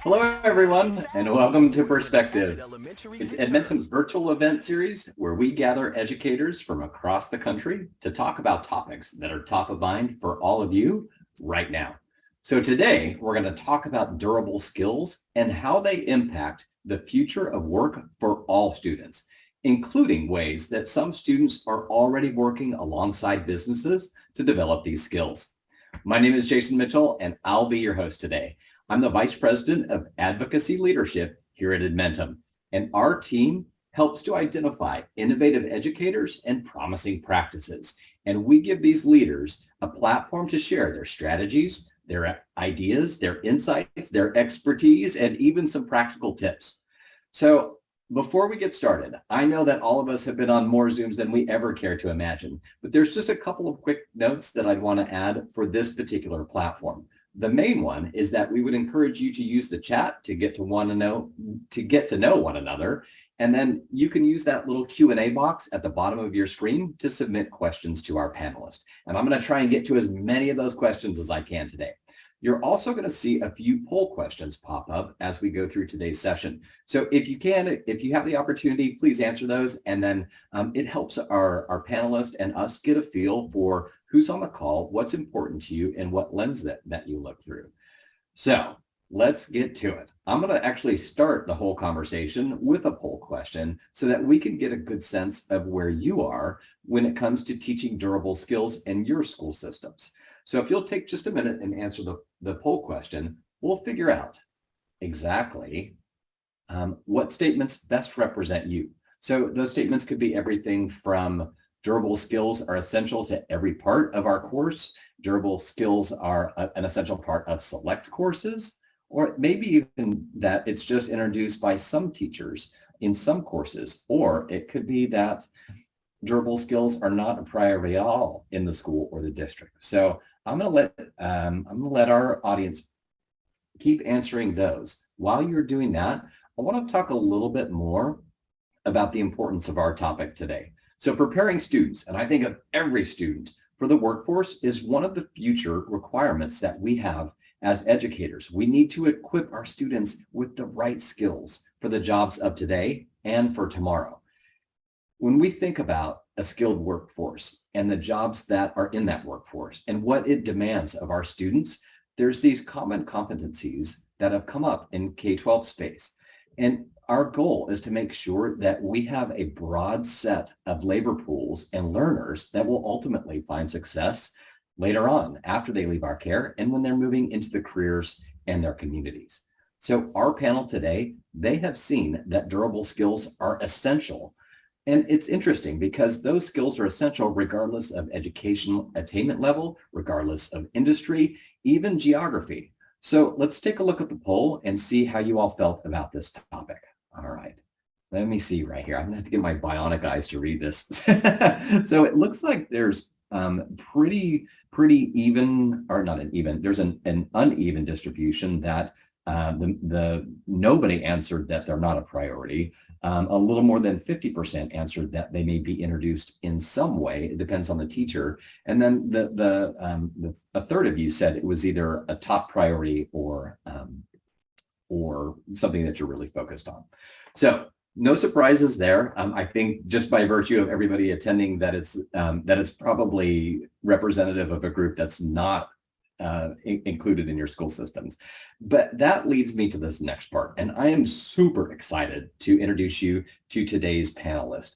Hello, everyone, and welcome to Perspectives. It's Edmentum's virtual event series where we gather educators from across the country to talk about topics that are top of mind for all of you right now. So today, we're going to talk about durable skills and how they impact the future of work for all students, including ways that some students are already working alongside businesses to develop these skills. My name is Jason Mitchell, and I'll be your host today. I'm the Vice President of Advocacy Leadership here at Edmentum, and our team helps to identify innovative educators and promising practices. And we give these leaders a platform to share their strategies, their ideas, their insights, their expertise, and even some practical tips. So before we get started, I know that all of us have been on more Zooms than we ever care to imagine, but there's just a couple of quick notes that I'd want to add for this particular platform. The main one is that we would encourage you to use the chat to get to know one another. And then you can use that little Q&A box at the bottom of your screen to submit questions to our panelists. And I'm going to try and get to as many of those questions as I can today. You're also going to see a few poll questions pop up as we go through today's session. So if you have the opportunity, please answer those. And then it helps our panelists and us get a feel for who's on the call, what's important to you, and what lens that you look through. So let's get to it. I'm going to actually start the whole conversation with a poll question so that we can get a good sense of where you are when it comes to teaching durable skills in your school systems. So if you'll take just a minute and answer the poll question, we'll figure out exactly what statements best represent you. So those statements could be everything from durable skills are essential to every part of our course. Durable skills are an essential part of select courses, or maybe even that it's just introduced by some teachers in some courses, or it could be that durable skills are not a priority at all in the school or the district. So I'm going to let our audience keep answering those. While you're doing that, I want to talk a little bit more about the importance of our topic today. So preparing students, and I think of every student for the workforce, is one of the future requirements that we have as educators. We need to equip our students with the right skills for the jobs of today and for tomorrow. When we think about a skilled workforce and the jobs that are in that workforce and what it demands of our students, there's these common competencies that have come up in K-12 space. And our goal is to make sure that we have a broad set of labor pools and learners that will ultimately find success later on after they leave our care and when they're moving into the careers and their communities. So our panel today, they have seen that durable skills are essential. And it's interesting because those skills are essential regardless of educational attainment level, regardless of industry, even geography. So let's take a look at the poll and see how you all felt about this topic. All right, let me see right here. I'm gonna have to get my bionic eyes to read this. So it looks like there's pretty even, or not an even, there's an uneven distribution that nobody answered that they're not a priority. A little more than 50% answered that they may be introduced in some way. It depends on the teacher. And then a third of you said it was either a top priority or something that you're really focused on. So no surprises there. I think just by virtue of everybody attending that it's probably representative of a group that's not included in your school systems. But that leads me to this next part. And I am super excited to introduce you to today's panelist.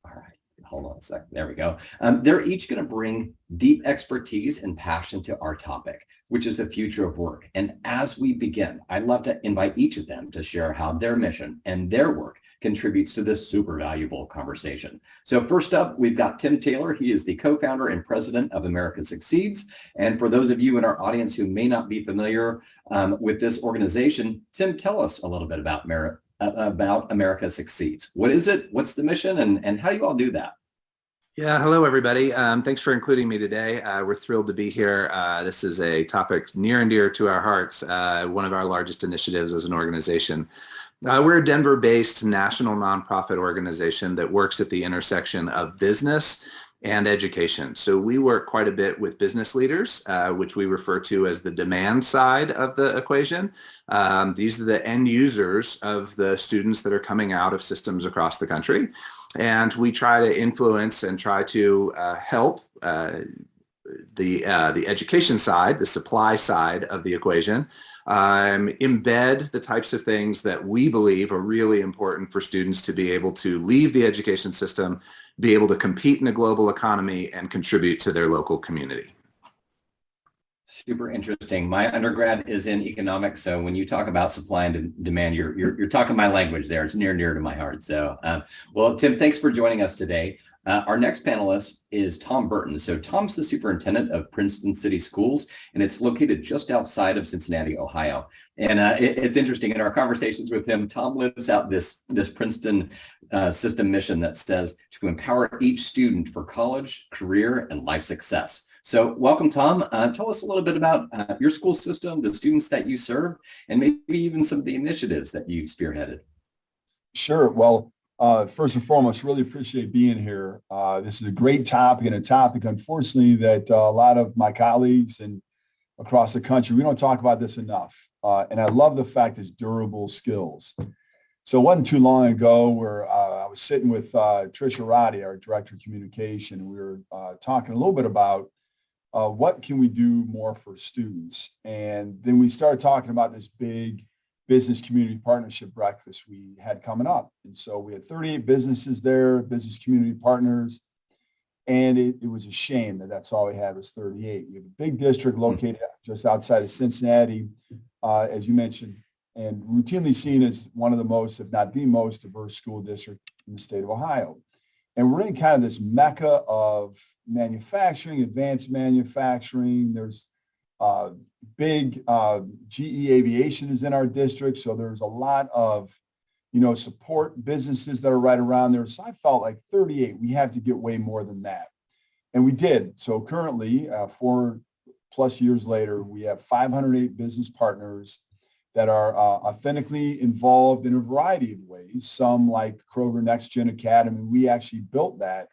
All right, hold on a second. There we go. They're each going to bring deep expertise and passion to our topic, which is the future of work. And as we begin, I'd love to invite each of them to share how their mission and their work contributes to this super valuable conversation. So first up, we've got Tim Taylor. He is the co-founder and president of America Succeeds. And for those of you in our audience who may not be familiar with this organization, Tim, tell us a little bit about America Succeeds. What is it? What's the mission? And how do you all do that? Yeah, hello everybody. Thanks for including me today. We're thrilled to be here. This is a topic near and dear to our hearts, one of our largest initiatives as an organization. We're a Denver-based national nonprofit organization that works at the intersection of business and education. So we work quite a bit with business leaders, which we refer to as the demand side of the equation. These are the end users of the students that are coming out of systems across the country. And we try to influence and try to help the education side, the supply side of the equation, embed the types of things that we believe are really important for students to be able to leave the education system, be able to compete in a global economy, and contribute to their local community. Super interesting. My undergrad is in economics, so when you talk about supply and demand, you're talking my language there. It's near and dear to my heart. So, well, Tim, thanks for joining us today. Our next panelist is Tom Burton. So Tom's the superintendent of Princeton City Schools, and it's located just outside of Cincinnati, Ohio. And it's interesting, in our conversations with him, Tom lives out this Princeton system mission that says to empower each student for college, career, and life success. So welcome, Tom. Tell us a little bit about your school system, the students that you serve, and maybe even some of the initiatives that you spearheaded. Sure. Well, first and foremost, really appreciate being here. This is a great topic, and a topic, unfortunately, that a lot of my colleagues and across the country, we don't talk about this enough. And I love the fact it's durable skills. So it wasn't too long ago where I was sitting with Tricia Roddy, our director of communication, and we were talking a little bit about what can we do more for students? And then we started talking about this big business community partnership breakfast we had coming up. And so we had 38 businesses there, business community partners. And it was a shame that that's all we had was 38. We have a big district located just outside of Cincinnati, as you mentioned, and routinely seen as one of the most, if not the most, diverse school district in the state of Ohio. And we're in kind of this mecca of manufacturing, advanced manufacturing. There's big GE Aviation is in our district. So there's a lot of, support businesses that are right around there. So I felt like 38, we have to get way more than that. And we did. So currently, 4+ years later, we have 508 business partners that are authentically involved in a variety of ways. Some, like Kroger Next Gen Academy, we actually built that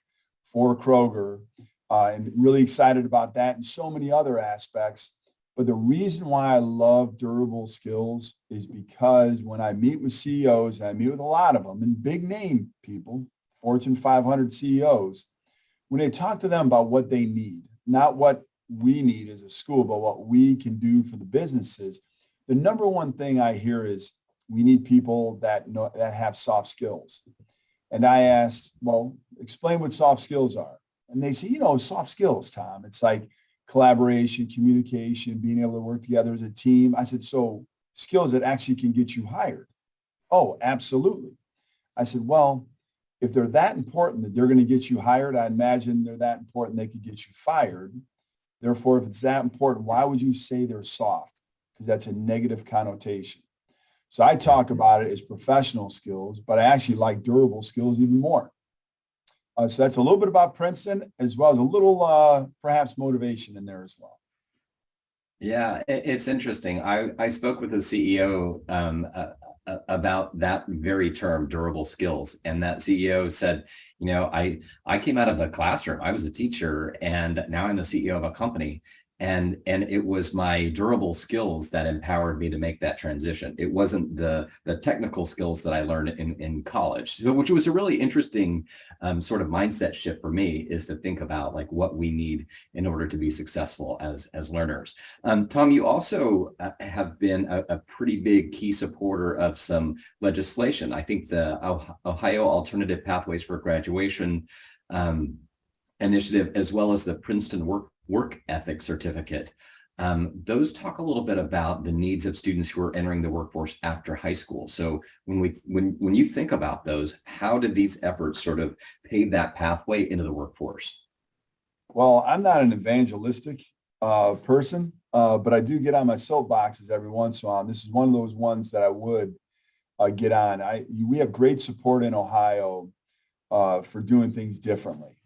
for Kroger, and really excited about that, and so many other aspects. But the reason why I love durable skills is because when I meet with CEOs, and I meet with a lot of them, and big name people, Fortune 500 CEOs, when they talk to them about what they need, not what we need as a school, but what we can do for the businesses, the number one thing I hear is we need people that have soft skills. And I asked, well, explain what soft skills are. And they say, soft skills, Tom, it's like collaboration, communication, being able to work together as a team. I said, so skills that actually can get you hired. Oh, absolutely. I said, well, if they're that important that they're going to get you hired, I imagine they're that important they could get you fired. Therefore, if it's that important, why would you say they're soft? Because that's a negative connotation. So I talk about it as professional skills, but I actually like durable skills even more. So that's a little bit about Princeton, as well as a little perhaps motivation in there as well. Yeah, it's interesting. I spoke with the CEO about that very term, durable skills. And that CEO said, I came out of the classroom. I was a teacher, and now I'm the CEO of a company. And it was my durable skills that empowered me to make that transition. It wasn't the technical skills that I learned in college, which was a really interesting sort of mindset shift for me, is to think about like what we need in order to be successful as learners. Tom, you also have been a pretty big key supporter of some legislation. I think the Ohio Alternative Pathways for Graduation initiative, as well as the Princeton Work Ethic Certificate. Those talk a little bit about the needs of students who are entering the workforce after high school. So when you think about those, how did these efforts sort of pave that pathway into the workforce? Well, I'm not an evangelistic person, but I do get on my soapboxes every once in a while. And this is one of those ones that I would get on. We have great support in Ohio for doing things differently.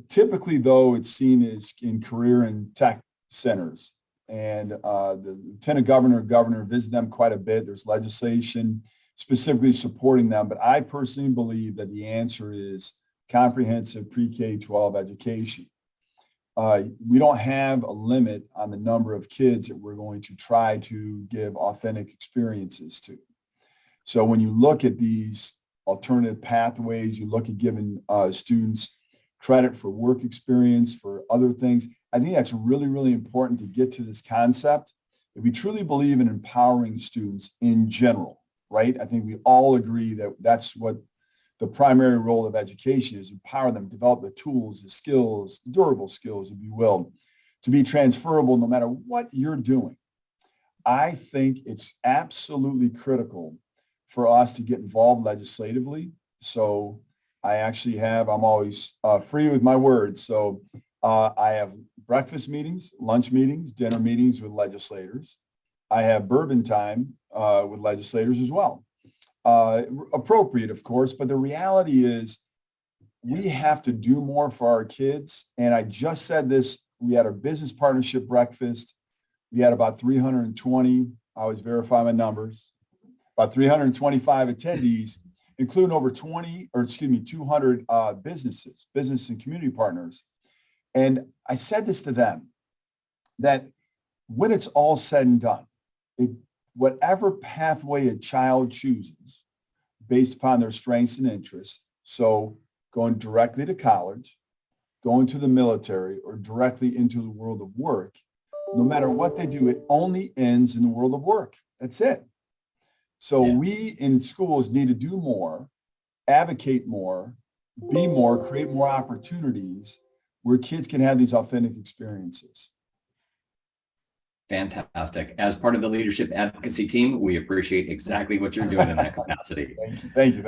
Typically, though, it's seen as in career and tech centers. And the lieutenant governor visit them quite a bit. There's legislation specifically supporting them. But I personally believe that the answer is comprehensive pre-K-12 education. We don't have a limit on the number of kids that we're going to try to give authentic experiences to. So when you look at these alternative pathways, you look at giving students credit for work experience, for other things. I think that's really, really important to get to this concept. If we truly believe in empowering students in general, right? I think we all agree that that's what the primary role of education is: empower them, develop the tools, the skills, durable skills, if you will, to be transferable no matter what you're doing. I think it's absolutely critical for us to get involved legislatively. So I'm always free with my words. So I have breakfast meetings, lunch meetings, dinner meetings with legislators. I have bourbon time with legislators as well. Appropriate, of course, but the reality is we have to do more for our kids. And I just said this, we had our business partnership breakfast. We had about 320, I always verify my numbers, about 325 attendees, including over 200 business and community partners. And I said this to them, that when it's all said and done, whatever pathway a child chooses based upon their strengths and interests, so going directly to college, going to the military, or directly into the world of work, no matter what they do, it only ends in the world of work. That's it. So we in schools need to do more, advocate more, be more, create more opportunities where kids can have these authentic experiences. Fantastic. As part of the leadership advocacy team, we appreciate exactly what you're doing in that capacity. Thank you.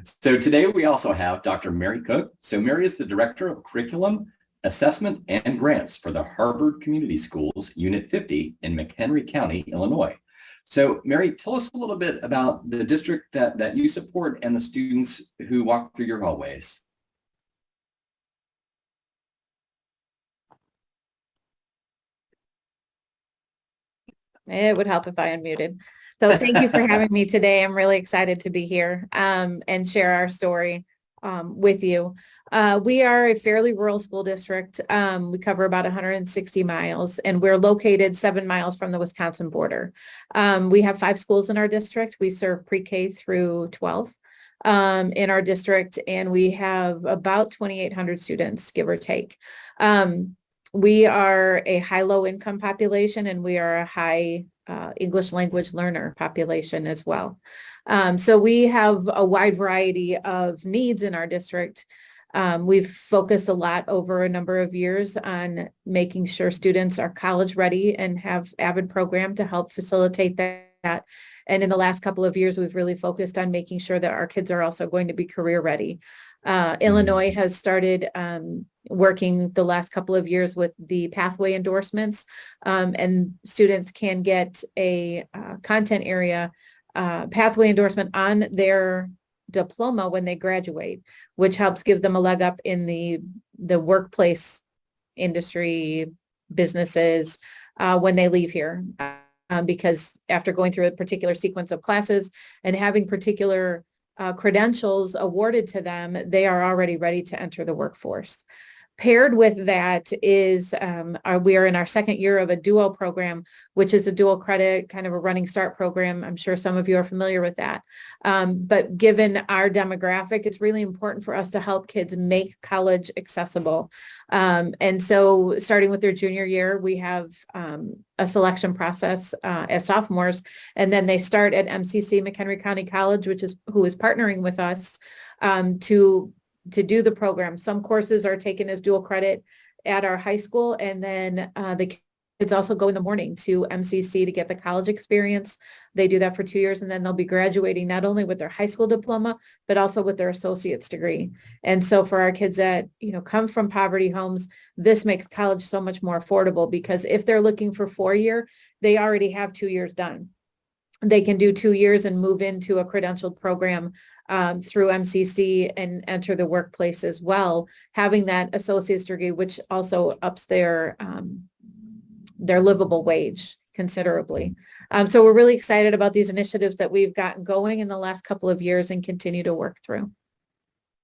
So today we also have Dr. Mary Cooke. So Mary is the Director of Curriculum, Assessment, and Grants for the Harvard Community Schools, Unit 50 in McHenry County, Illinois. So Mary, tell us a little bit about the district that you support and the students who walk through your hallways. It would help if I unmuted. So thank you for having me today. I'm really excited to be here and share our story with you. We are a fairly rural school district. We cover about 160 miles, and we're located 7 miles from the Wisconsin border. We have 5 schools in our district. We serve pre-K through 12 in our district, and we have about 2,800 students, give or take. We are a high-low income population, and we are a high English language learner population as well. So we have a wide variety of needs in our district. We've focused a lot over a number of years on making sure students are college ready and have AVID program to help facilitate that. And in the last couple of years, we've really focused on making sure that our kids are also going to be career ready. Illinois has started working the last couple of years with the pathway endorsements, and students can get a content area pathway endorsement on their diploma when they graduate, which helps give them a leg up in the workplace industry, businesses, when they leave here. Because after going through a particular sequence of classes and having particular credentials awarded to them, they are already ready to enter the workforce. Paired with that is we are in our second year of a duo program, which is a dual credit, kind of a running start program. I'm sure some of you are familiar with that. But given our demographic, it's really important for us to help kids make college accessible. And so starting with their junior year, we have a selection process as sophomores, and then they start at MCC, McHenry County College, who is partnering with us to do the program. Some courses are taken as dual credit at our high school, and then the kids also go in the morning to MCC to get the college experience. They do that for 2 years, and then they'll be graduating not only with their high school diploma, but also with their associate's degree. And so for our kids that, come from poverty homes, this makes college so much more affordable, because if they're looking for 4-year, they already have 2 years done. They can do 2 years and move into a credentialed program through MCC and enter the workplace as well, having that associate's degree, which also ups their livable wage considerably. So we're really excited about these initiatives that we've gotten going in the last couple of years and continue to work through.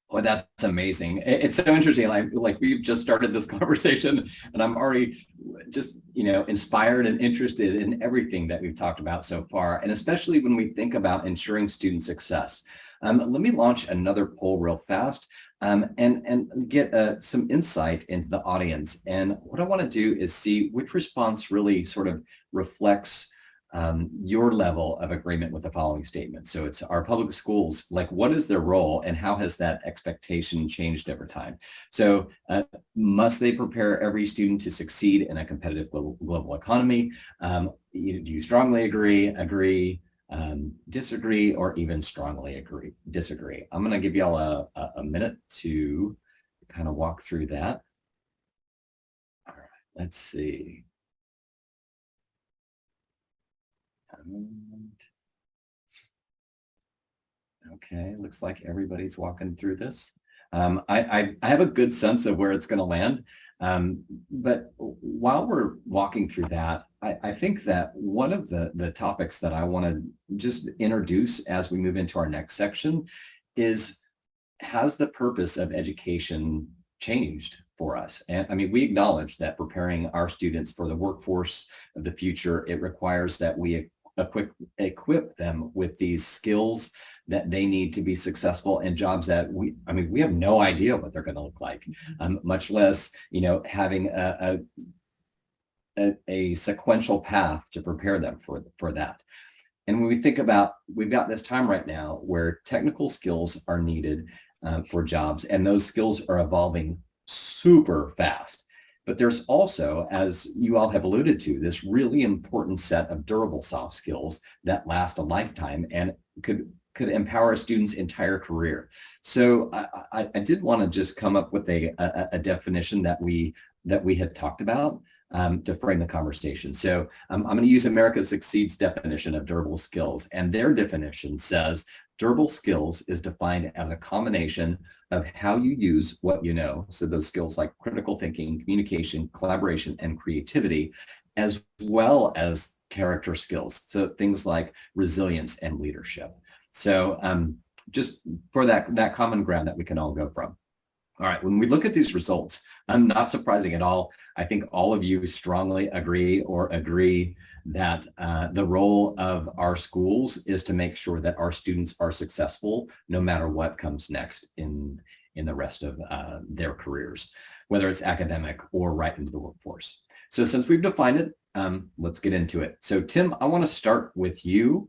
Well, that's amazing. It's so interesting. Like we've just started this conversation and I'm already just, inspired and interested in everything that we've talked about so far. And especially when we think about ensuring student success. Let me launch another poll real fast and get some insight into the audience. And what I want to do is see which response really sort of reflects your level of agreement with the following statement. So it's our public schools, like what is their role and how has that expectation changed over time? So must they prepare every student to succeed in a competitive global economy? Do you strongly agree, disagree, or even strongly disagree? I'm going to give you all a minute to kind of walk through that. All right, let's see. Okay, looks like everybody's walking through this. I have a good sense of where it's going to land. But while we're walking through that, I think that one of the topics that I want to just introduce as we move into our next section is, has the purpose of education changed for us? And I mean, we acknowledge that preparing our students for the workforce of the future, it requires that we equip them with these skills that they need to be successful in jobs that we have no idea what they're going to look like, much less, having a sequential path to prepare them for that. And when we think about, we've got this time right now where technical skills are needed for jobs, and those skills are evolving super fast. But there's also, as you all have alluded to, this really important set of durable soft skills that last a lifetime and could empower a student's entire career. So I did want to just come up with a definition that we had talked about to frame the conversation. So I'm going to use America Succeeds definition of durable skills, and their definition says durable skills is defined as a combination of how you use what you know. So those skills like critical thinking, communication, collaboration, and creativity, as well as character skills. So things like resilience and leadership. So just for that common ground that we can all go from. All right, when we look at these results, not surprising at all, I think all of you strongly agree that the role of our schools is to make sure that our students are successful no matter what comes next in the rest of their careers, whether it's academic or right into the workforce. So since we've defined it, let's get into it. So Tim, I want to start with you.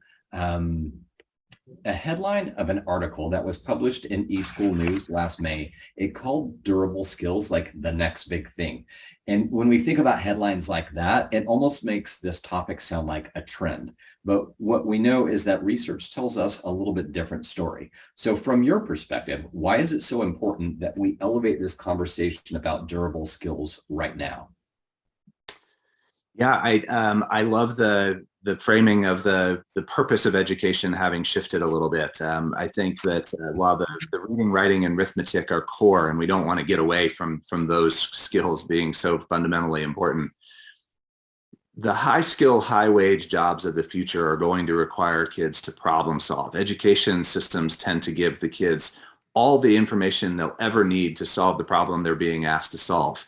A headline of an article that was published in eSchool News last May, it called durable skills like the next big thing. And when we think about headlines like that, it almost makes this topic sound like a trend. But what we know is that research tells us a little bit different story. So from your perspective, why is it so important that we elevate this conversation about durable skills right now? Yeah, I love the framing of the purpose of education having shifted a little bit. I think that while the reading, writing, and arithmetic are core, and we don't want to get away from those skills being so fundamentally important, the high skill, high wage jobs of the future are going to require kids to problem solve. Education systems tend to give the kids all the information they'll ever need to solve the problem they're being asked to solve.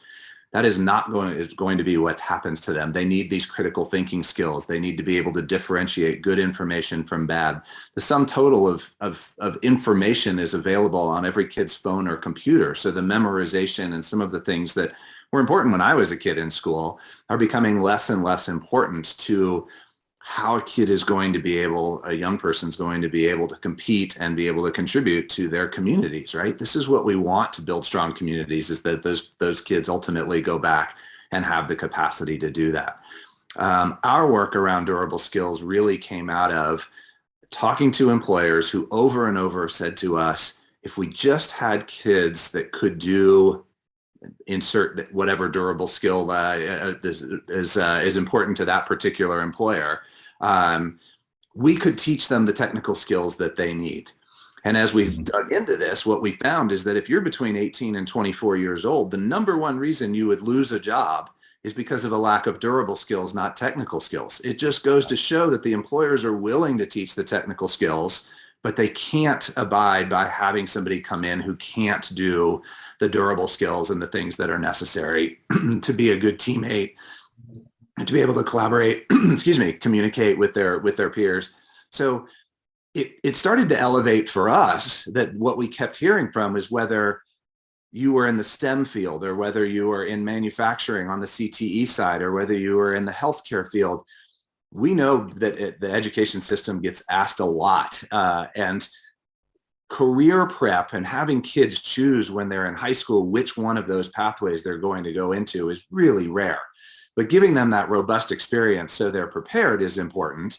That is not going to be what happens to them. They need these critical thinking skills. They need to be able to differentiate good information from bad. The sum total of information is available on every kid's phone or computer. So the memorization and some of the things that were important when I was a kid in school are becoming less and less important to how a young person's going to be able to compete and be able to contribute to their communities, right? This is what we want to build strong communities, is that those kids ultimately go back and have the capacity to do that. Our work around durable skills really came out of talking to employers who over and over said to us, if we just had kids that could do insert whatever durable skill is important to that particular employer, we could teach them the technical skills that they need. And as we've dug into this, what we found is that if you're between 18 and 24 years old, the number one reason you would lose a job is because of a lack of durable skills, not technical skills. It just goes to show that the employers are willing to teach the technical skills, but they can't abide by having somebody come in who can't do the durable skills and the things that are necessary to be a good teammate, to be able to collaborate, communicate with their peers. So it started to elevate for us that what we kept hearing from is whether you were in the STEM field or whether you were in manufacturing on the CTE side or whether you were in the healthcare field, we know that the education system gets asked a lot, and career prep and having kids choose when they're in high school which one of those pathways they're going to go into is really rare. But giving them that robust experience so they're prepared is important.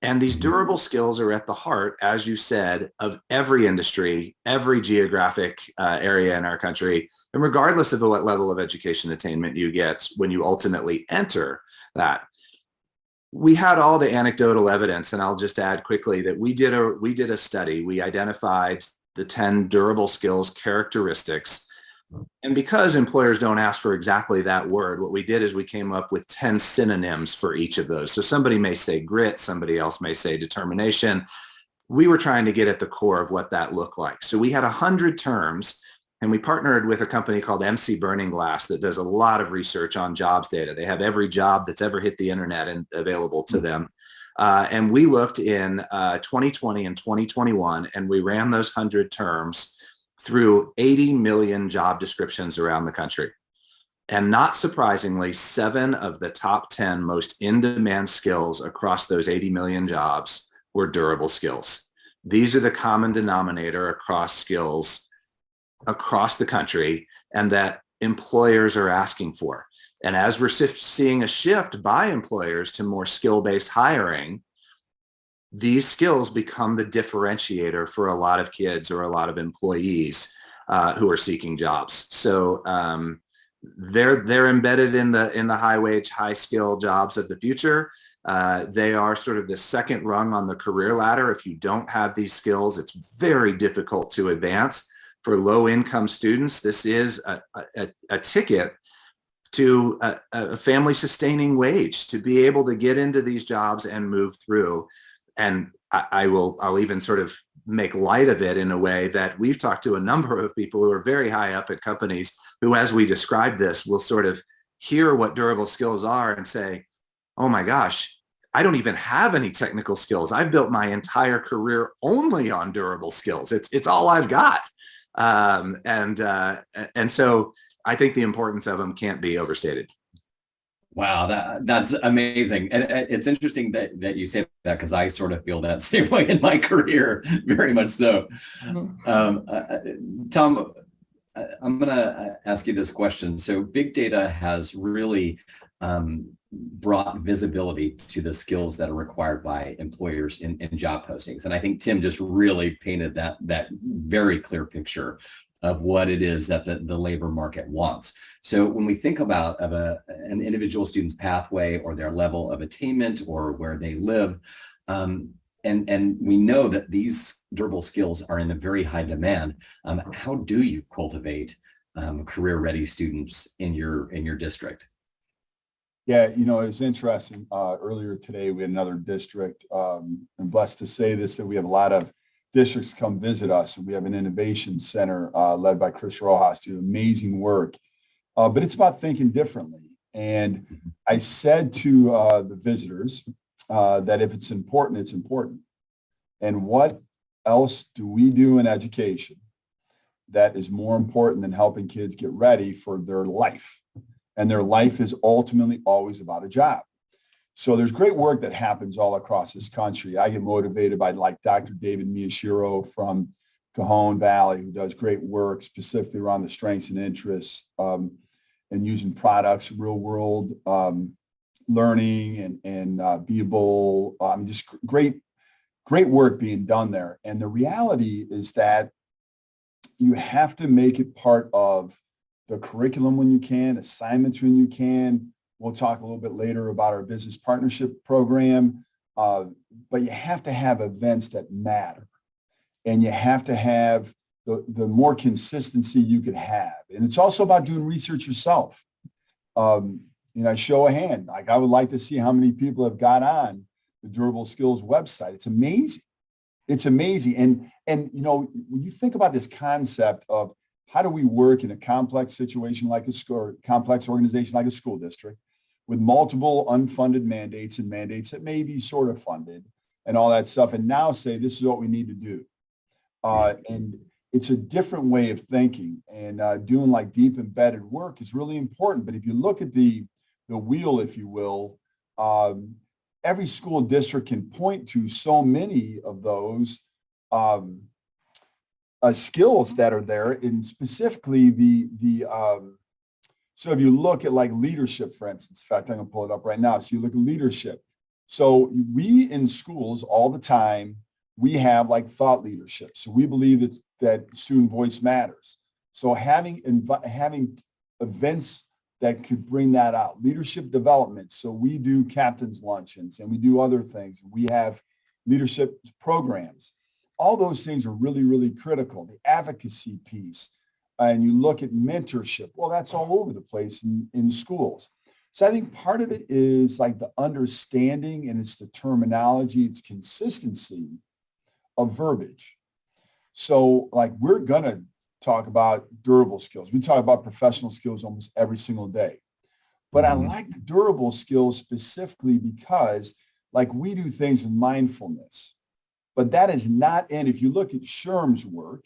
And these durable skills are at the heart, as you said, of every industry, every geographic area in our country, and regardless of what level of education attainment you get when you ultimately enter that. We had all the anecdotal evidence, and I'll just add quickly that we did a study. We identified the 10 durable skills characteristics. And because employers don't ask for exactly that word, what we did is we came up with 10 synonyms for each of those. So somebody may say grit, somebody else may say determination. We were trying to get at the core of what that looked like. So we had 100 terms, and we partnered with a company called MC Burning Glass that does a lot of research on jobs data. They have every job that's ever hit the internet and available to them. And we looked in 2020 and 2021, and we ran those 100 terms through 80 million job descriptions around the country. And not surprisingly, 7 of the top 10 most in-demand skills across those 80 million jobs were durable skills. These are the common denominator across skills across the country and that employers are asking for. And as we're seeing a shift by employers to more skill-based hiring, these skills become the differentiator for a lot of kids or a lot of employees who are seeking jobs. So they're embedded in the high wage, high skill jobs of the future. They are sort of the second rung on the career ladder. If you don't have these skills, it's very difficult to advance. For low income students, this is a ticket to a family sustaining wage to be able to get into these jobs and move through. And I'll even sort of make light of it in a way that we've talked to a number of people who are very high up at companies who, as we describe this, will sort of hear what durable skills are and say, oh my gosh, I don't even have any technical skills. I've built my entire career only on durable skills. It's all I've got. And so I think the importance of them can't be overstated. Wow, that's amazing. And it's interesting that you say that because I sort of feel that same way in my career, very much so. Tom, I'm going to ask you this question. So big data has really brought visibility to the skills that are required by employers in job postings. And I think Tim just really painted that very clear picture of what it is that the labor market wants. So when we think about an individual student's pathway or their level of attainment or where they live, and we know that these durable skills are in a very high demand, how do you cultivate career-ready students in your district? Yeah, it was interesting. Earlier today, we had another district. I'm blessed to say this, that we have a lot of districts come visit us. We have an innovation center led by Chris Rojas, do amazing work. But it's about thinking differently. And I said to the visitors that if it's important, it's important. And what else do we do in education that is more important than helping kids get ready for their life? And their life is ultimately always about a job. So there's great work that happens all across this country. I get motivated by like Dr. David Miyashiro from Cajon Valley, who does great work specifically around the strengths and interests and using products, real world learning and Beable. Just great work being done there. And the reality is that you have to make it part of the curriculum when you can, assignments when you can. We'll talk a little bit later about our business partnership program, but you have to have events that matter, and you have to have the more consistency you could have. And it's also about doing research yourself. Show of hand. I would like to see how many people have got on the Durable Skills website. It's amazing. It's amazing. And you know, when you think about this concept of how do we work in a complex situation like a school, or complex organization like a school district with multiple unfunded mandates and mandates that may be sort of funded and all that stuff, and now say this is what we need to do. And it's a different way of thinking, and doing like deep embedded work is really important. But if you look at the wheel, if you will, every school district can point to so many of those skills that are there, and specifically so if you look at like leadership, for instance, in fact, I'm going to pull it up right now. So you look at leadership. So we in schools all the time, we have like thought leadership. So we believe that student voice matters. So having events that could bring that out, leadership development. So we do captain's luncheons and we do other things. We have leadership programs. All those things are really, really critical. The advocacy piece, and you look at mentorship. Well, that's all over the place in schools. So I think part of it is like the understanding, and it's the terminology, it's consistency of verbiage. So like we're going to talk about durable skills. We talk about professional skills almost every single day. But I like the durable skills specifically because like we do things with mindfulness. But that is not in, if you look at SHRM's work,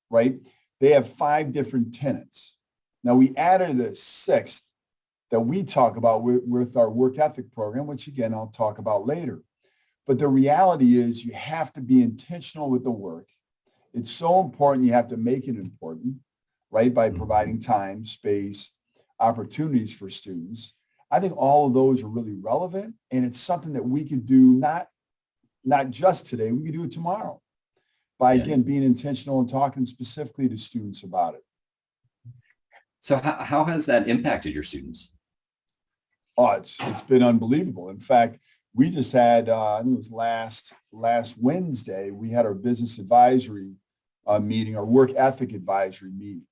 right, they have 5 different tenets. Now we added a 6th that we talk about with our work ethic program, which again, I'll talk about later. But the reality is you have to be intentional with the work. It's so important. You have to make it important, right? By providing time, space, opportunities for students. I think all of those are really relevant, and it's something that we could do not just today, we could do it tomorrow by, again, being intentional and talking specifically to students about it. So how has that impacted your students? Oh, it's been unbelievable. In fact, we just had, I think it was last Wednesday, we had our business advisory meeting, our work ethic advisory meeting.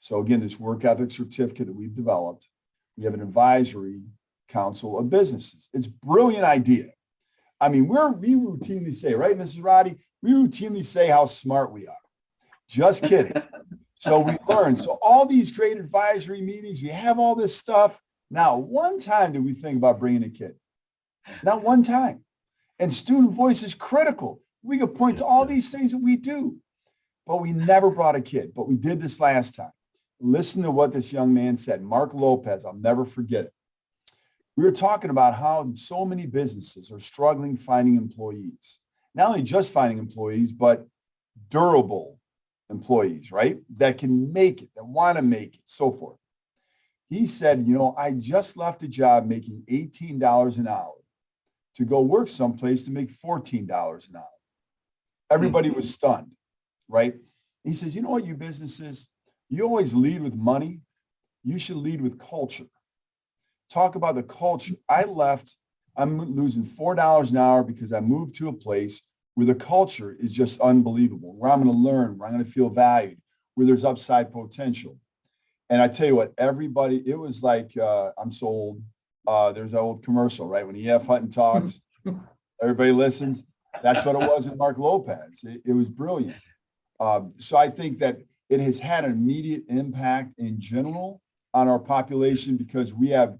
So again, this work ethic certificate that we've developed, we have an advisory council of businesses. It's a brilliant idea. I mean, we routinely say, right, Mrs. Roddy, we routinely say how smart we are. Just kidding. So we learned. So all these great advisory meetings, we have all this stuff. Now, one time did we think about bringing a kid? Not one time. And student voice is critical. We could point to all these things that we do, but we never brought a kid. But we did this last time. Listen to what this young man said. Mark Lopez, I'll never forget it. We were talking about how so many businesses are struggling finding employees. Not only just finding employees, but durable employees, right? That can make it, that want to make it, so forth. He said, you know, I just left a job making $18 an hour to go work someplace to make $14 an hour. Everybody was stunned, right? He says, you know what, you businesses, you always lead with money. You should lead with culture. Talk about the culture. I'm losing $4 an hour because I moved to a place where the culture is just unbelievable, where I'm going to learn, where I'm going to feel valued, where there's upside potential. And I tell you what, everybody, it was like, I'm so old. There's that old commercial, right? When E.F. Hutton talks, everybody listens. That's what it was with Mark Lopez. It was brilliant. So I think that it has had an immediate impact in general on our population because we have,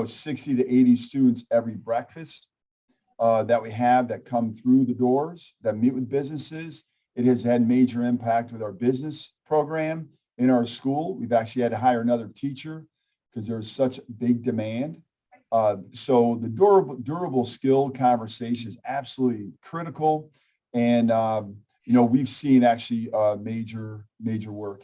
60 to 80 students every breakfast that we have that come through the doors that meet with businesses. It has had major impact with our business program in our school. We've actually had to hire another teacher because there's such big demand. So the durable skill conversation is absolutely critical. And, we've seen actually major work.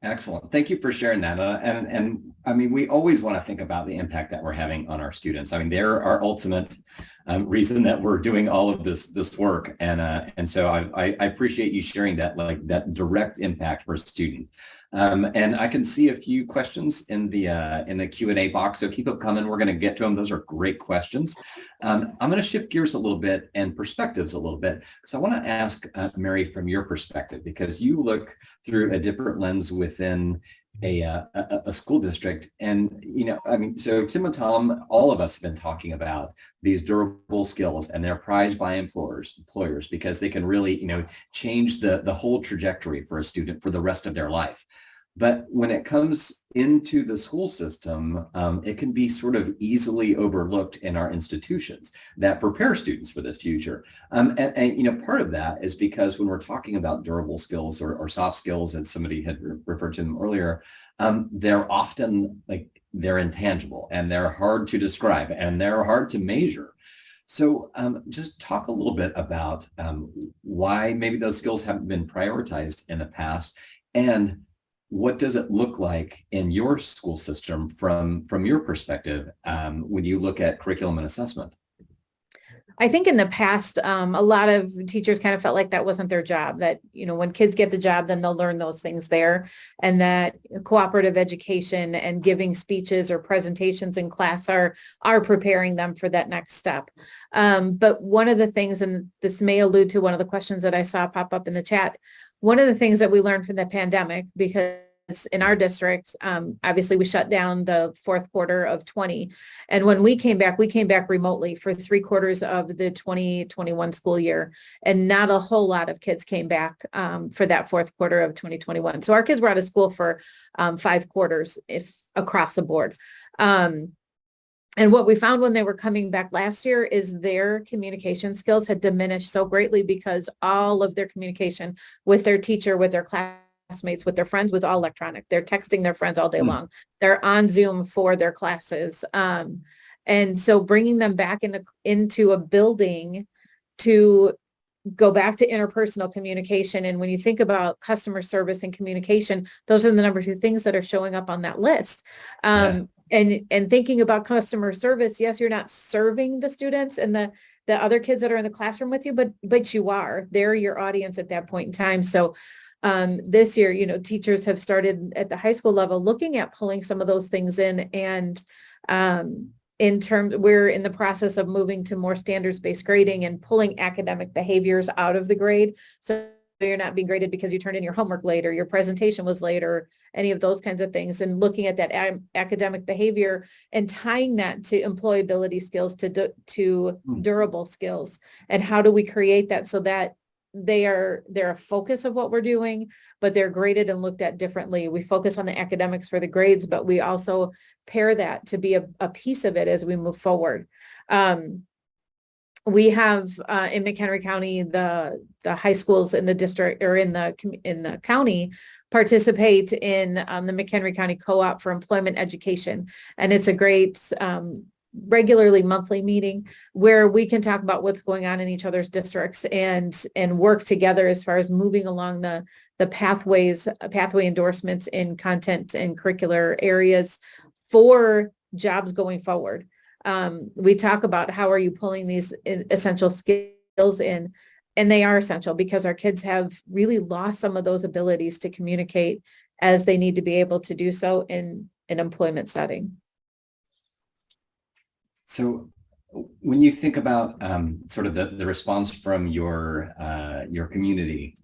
Excellent. Thank you for sharing that. And I mean, we always want to think about the impact that we're having on our students. I mean, they're our ultimate reason that we're doing all of this work. And so I appreciate you sharing that direct impact for a student. And I can see a few questions in the Q&A box, so keep them coming. We're going to get to them. Those are great questions. I'm going to shift gears a little bit and perspectives a little bit, because I want to ask Mary from your perspective, because you look through a different lens within a school district. And, I mean, so Tim and Tom, all of us have been talking about these durable skills, and they're prized by employers because they can really, change the whole trajectory for a student for the rest of their life. But when it comes into the school system, it can be sort of easily overlooked in our institutions that prepare students for this future. And part of that is because when we're talking about durable skills or soft skills, as somebody had referred to them earlier, they're often they're intangible and they're hard to describe and they're hard to measure. So just talk a little bit about why maybe those skills haven't been prioritized in the past, and what does it look like in your school system from your perspective when you look at curriculum and assessment? I think in the past, a lot of teachers kind of felt like that wasn't their job, that, when kids get the job, then they'll learn those things there, and that cooperative education and giving speeches or presentations in class are preparing them for that next step. But one of the things, and this may allude to one of the questions that I saw pop up in the chat, one of the things that we learned from the pandemic, because in our district, obviously we shut down the fourth quarter of 20. And when we came back remotely for 3/4 of the 2021 school year. And not a whole lot of kids came back for that fourth quarter of 2021. So our kids were out of school for 5 quarters across the board. And what we found when they were coming back last year is their communication skills had diminished so greatly because all of their communication with their teacher, with their classmates, with their friends, was all electronic. They're texting their friends all day long. They're on Zoom for their classes. And so bringing them back into a building to go back to interpersonal communication. And when you think about customer service and communication, those are the number 2 things that are showing up on that list. And thinking about customer service, yes, you're not serving the students and the other kids that are in the classroom with you, but you are. They're your audience at that point in time. So this year, teachers have started at the high school level looking at pulling some of those things in. And we're in the process of moving to more standards-based grading and pulling academic behaviors out of the grade. So you're not being graded because you turned in your homework late or your presentation was late or any of those kinds of things, and looking at that academic behavior and tying that to employability skills, to durable skills. And how do we create that so that they're a focus of what we're doing, but they're graded and looked at differently. We focus on the academics for the grades, but we also pair that to be a piece of it as we move forward. We have in McHenry County, the high schools in the district or in the county participate in the McHenry County Co-op for Employment Education. And it's a great regularly monthly meeting where we can talk about what's going on in each other's districts and work together as far as moving along the pathway endorsements in content and curricular areas for jobs going forward. We talk about how are you pulling these essential skills in, and they are essential because our kids have really lost some of those abilities to communicate as they need to be able to do so in an employment setting. So when you think about sort of the response from your community,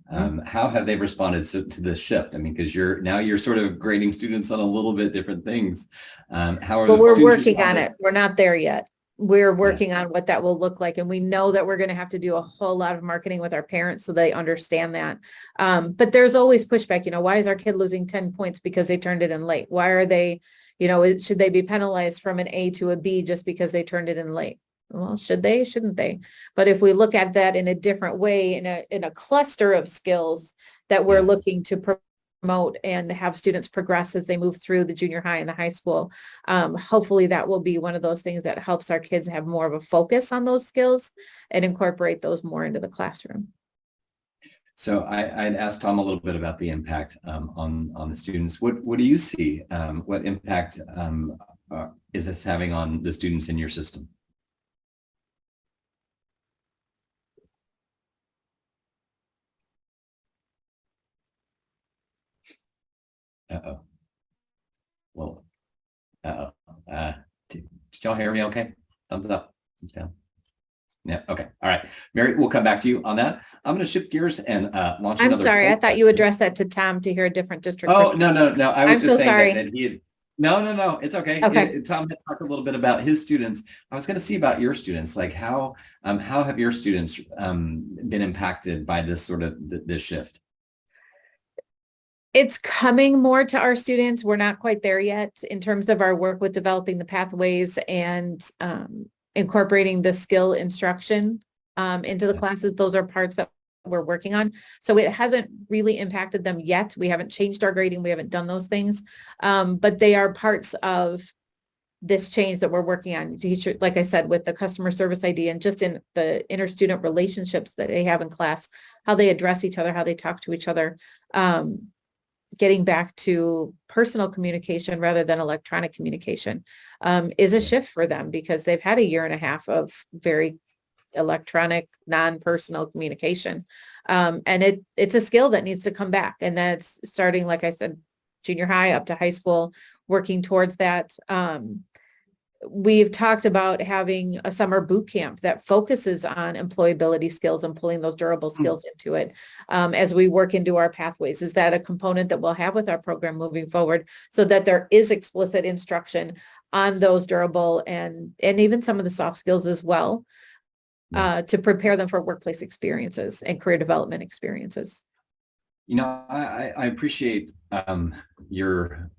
how have they responded to this shift? I mean, because you're sort of grading students on a little bit different things. How are we're working on it. We're not there yet. We're working on what that will look like. And we know that we're going to have to do a whole lot of marketing with our parents so they understand that. But there's always pushback. Why is our kid losing 10 points because they turned it in late? Why are they, should they be penalized from an A to a B just because they turned it in late? Well, should they? Shouldn't they? But if we look at that in a different way, in a cluster of skills that we're looking to promote and have students progress as they move through the junior high and the high school, hopefully that will be one of those things that helps our kids have more of a focus on those skills and incorporate those more into the classroom. So I'd asked Tom a little bit about the impact on the students. What do you see? What impact is this having on the students in your system? Uh-oh. Well, uh-oh. Did y'all hear me okay? Thumbs up, thumbs down. Yeah. Okay. All right. Mary, we'll come back to you on that. I'm going to shift gears and launch I'm another sorry. I poll thought you question. addressed that to Tom to hear a different district. Oh, no, no, no. I was I'm just so saying sorry. that he had, no, it's okay. Okay. Tom had talked a little bit about his students. I was going to see about your students, like how have your students been impacted by this sort of this shift? It's coming more to our students. We're not quite there yet in terms of our work with developing the pathways and incorporating the skill instruction into the classes. Those are parts that we're working on. So it hasn't really impacted them yet. We haven't changed our grading. We haven't done those things, but they are parts of this change that we're working on. Teacher, like I said, with the customer service ID and just in the inter-student relationships that they have in class, how they address each other, how they talk to each other. Getting back to personal communication rather than electronic communication is a shift for them because they've had a year and a half of very electronic, non-personal communication. And it's a skill that needs to come back. And that's starting, like I said, junior high up to high school, working towards that. We've talked about having a summer boot camp that focuses on employability skills and pulling those durable skills into it as we work into our pathways. Is that a component that we'll have with our program moving forward so that there is explicit instruction on those durable and even some of the soft skills as well to prepare them for workplace experiences and career development experiences? You know, I appreciate your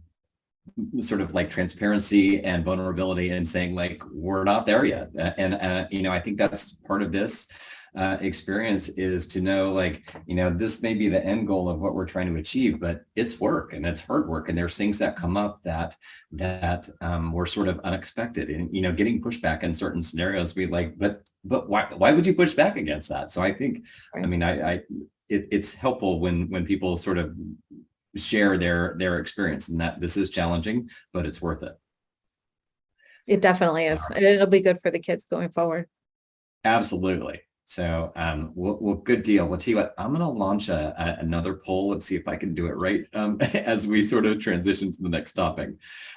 sort of like transparency and vulnerability and saying like, we're not there yet. And you know, I think that's part of this experience is to know like, you know, this may be the end goal of what we're trying to achieve, but it's work and it's hard work. And there's things that come up that were sort of unexpected and, you know, getting pushback in certain scenarios, we like, but why would you push back against that? So I think, I mean, it's helpful when people sort of share their experience and that this is challenging, but it's worth it. It definitely is. And it'll be good for the kids going forward. Absolutely. So well, good deal. Well, tell you what, I'm going to launch another poll. Let's see if I can do it right as we sort of transition to the next topic.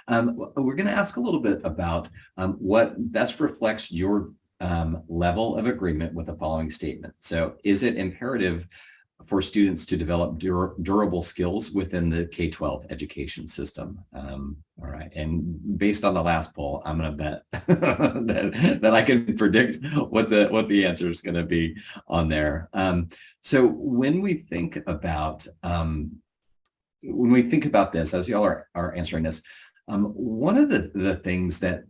We're going to ask a little bit about what best reflects your level of agreement with the following statement. So is it imperative for students to develop durable skills within the K-12 education system? All right. And based on the last poll, I'm going to bet that I can predict what the answer is going to be on there. So when we think about this, as y'all are answering this, one of the things that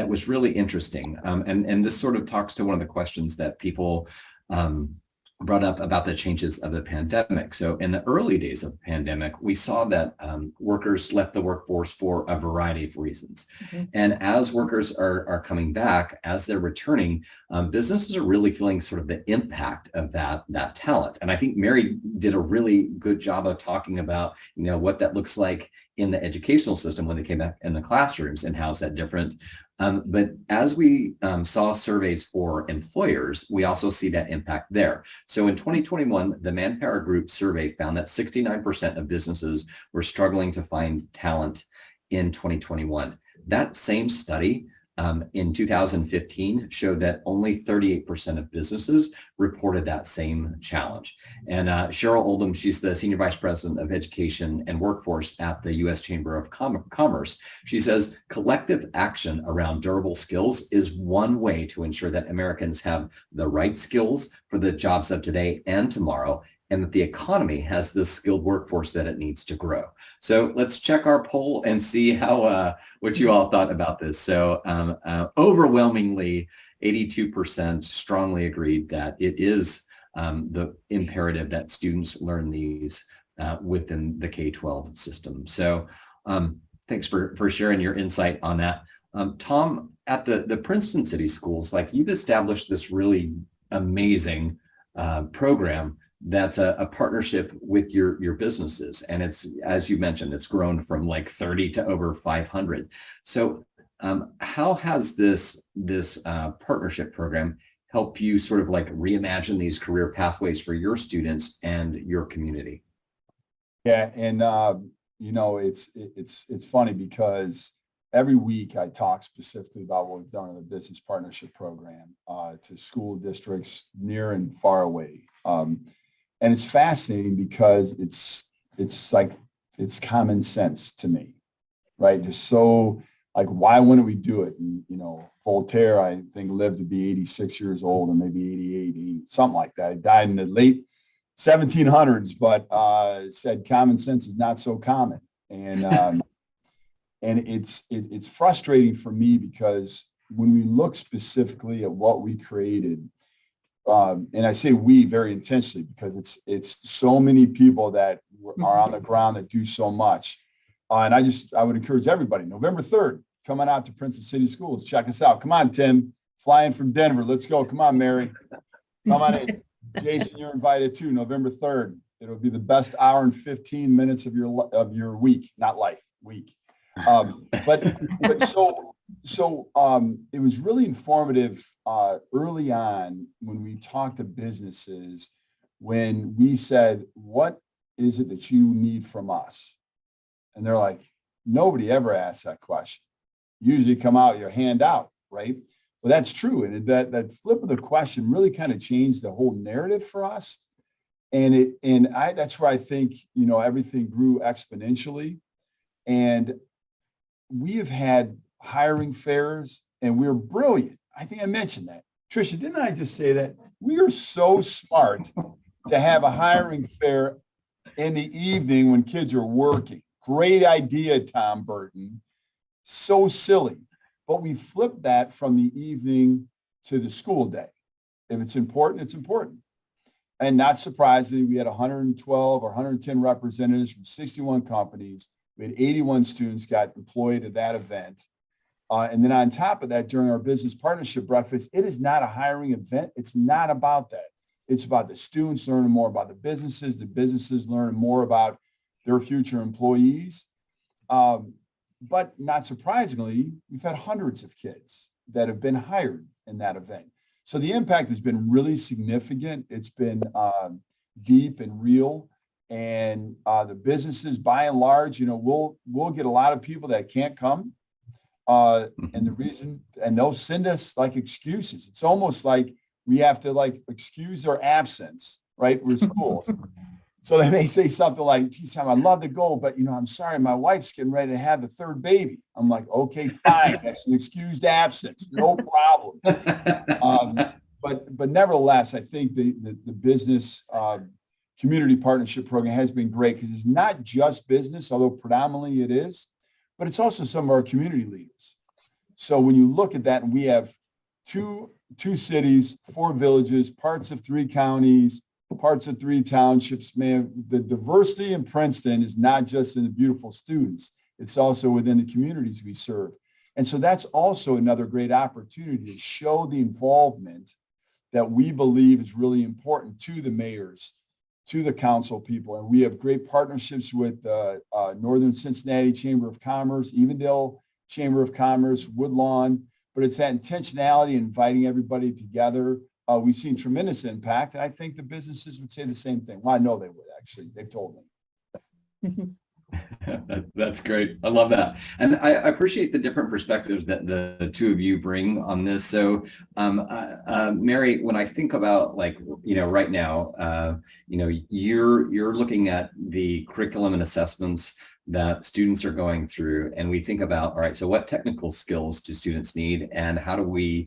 was really interesting, and this sort of talks to one of the questions that people brought up about the changes of the pandemic. So in the early days of the pandemic, we saw that workers left the workforce for a variety of reasons. Mm-hmm. And as workers are coming back, as they're returning, businesses are really feeling sort of the impact of that talent. And I think Mary did a really good job of talking about, you know, what that looks like in the educational system when they came back in the classrooms and how is that different. But as we saw surveys for employers, we also see that impact there. So in 2021, the Manpower Group survey found that 69% of businesses were struggling to find talent in 2021. That same study in 2015 showed that only 38% of businesses reported that same challenge. And Cheryl Oldham, she's the Senior Vice President of Education and Workforce at the U.S. Chamber of Commerce. She says collective action around durable skills is one way to ensure that Americans have the right skills for the jobs of today and tomorrow, and that the economy has the skilled workforce that it needs to grow. So let's check our poll and see how what you all thought about this. So overwhelmingly, 82% strongly agreed that it is the imperative that students learn these within the K-12 system. So thanks for sharing your insight on that. Tom, at the Princeton City Schools, like you've established this really amazing program that's a partnership with your businesses. And it's, as you mentioned, it's grown from like 30 to over 500. So how has this partnership program helped you sort of like reimagine these career pathways for your students and your community? Yeah, and you know, it's funny because every week I talk specifically about what we've done in the business partnership program to school districts near and far away. And it's fascinating because it's like, it's common sense to me, right? Just so like, why wouldn't we do it? And, Voltaire, I think, lived to be 86 years old and maybe 88, something like that. He died in the late 1700s, but said common sense is not so common. And it's frustrating for me because when we look specifically at what we created, and I say we very intentionally because it's so many people that are on the ground that do so much. And I would encourage everybody, November 3rd, coming out to Princeton City Schools. Check us out. Come on, Tim, flying from Denver. Let's go. Come on, Mary. Come on in. Jason, you're invited too, November 3rd. It'll be the best hour and 15 minutes of your week, not life, week. But it was really informative early on when we talked to businesses, when we said, what is it that you need from us? And they're like, nobody ever asks that question. Usually come out, your hand out, right? Well, that's true. And that flip of the question really kind of changed the whole narrative for us. And that's where I think, everything grew exponentially. And we have had hiring fairs and we're brilliant. I think I mentioned that. Tricia, didn't I just say that? We are so smart to have a hiring fair in the evening when kids are working. Great idea, Tom Burton. So silly. But we flipped that from the evening to the school day. If it's important, it's important. And not surprisingly, we had 112 or 110 representatives from 61 companies. We had 81 students got employed at that event. And then on top of that, during our business partnership breakfast, it is not a hiring event. It's not about that. It's about the students learning more about the businesses learning more about their future employees. But not surprisingly, we've had hundreds of kids that have been hired in that event. So the impact has been really significant. It's been deep and real. And the businesses, by and large, we'll get a lot of people that can't come. And they'll send us like excuses. It's almost like we have to like excuse their absence, right? We're schools. So they may say something like, geez, Tom, I'd love to go, but I'm sorry, my wife's getting ready to have the third baby. I'm like, okay, fine. That's an excused absence. No problem. But nevertheless, I think the business community partnership program has been great because it's not just business, although predominantly it is, but it's also some of our community leaders. So when you look at that, and we have two cities, 4 villages, parts of 3 counties, parts of 3 townships, man, the diversity in Princeton is not just in the beautiful students, it's also within the communities we serve. And so that's also another great opportunity to show the involvement that we believe is really important to the mayors, to the council people. And we have great partnerships with Northern Cincinnati Chamber of Commerce, Evendale Chamber of Commerce, Woodlawn, but it's that intentionality, inviting everybody together. We've seen tremendous impact. And I think the businesses would say the same thing. Well, I know they would, actually. They've told me. That's great. I love that. And I appreciate the different perspectives that the two of you bring on this. So, Mary, when I think about right now, you're looking at the curriculum and assessments that students are going through, and we think about, all right, so what technical skills do students need, and how do we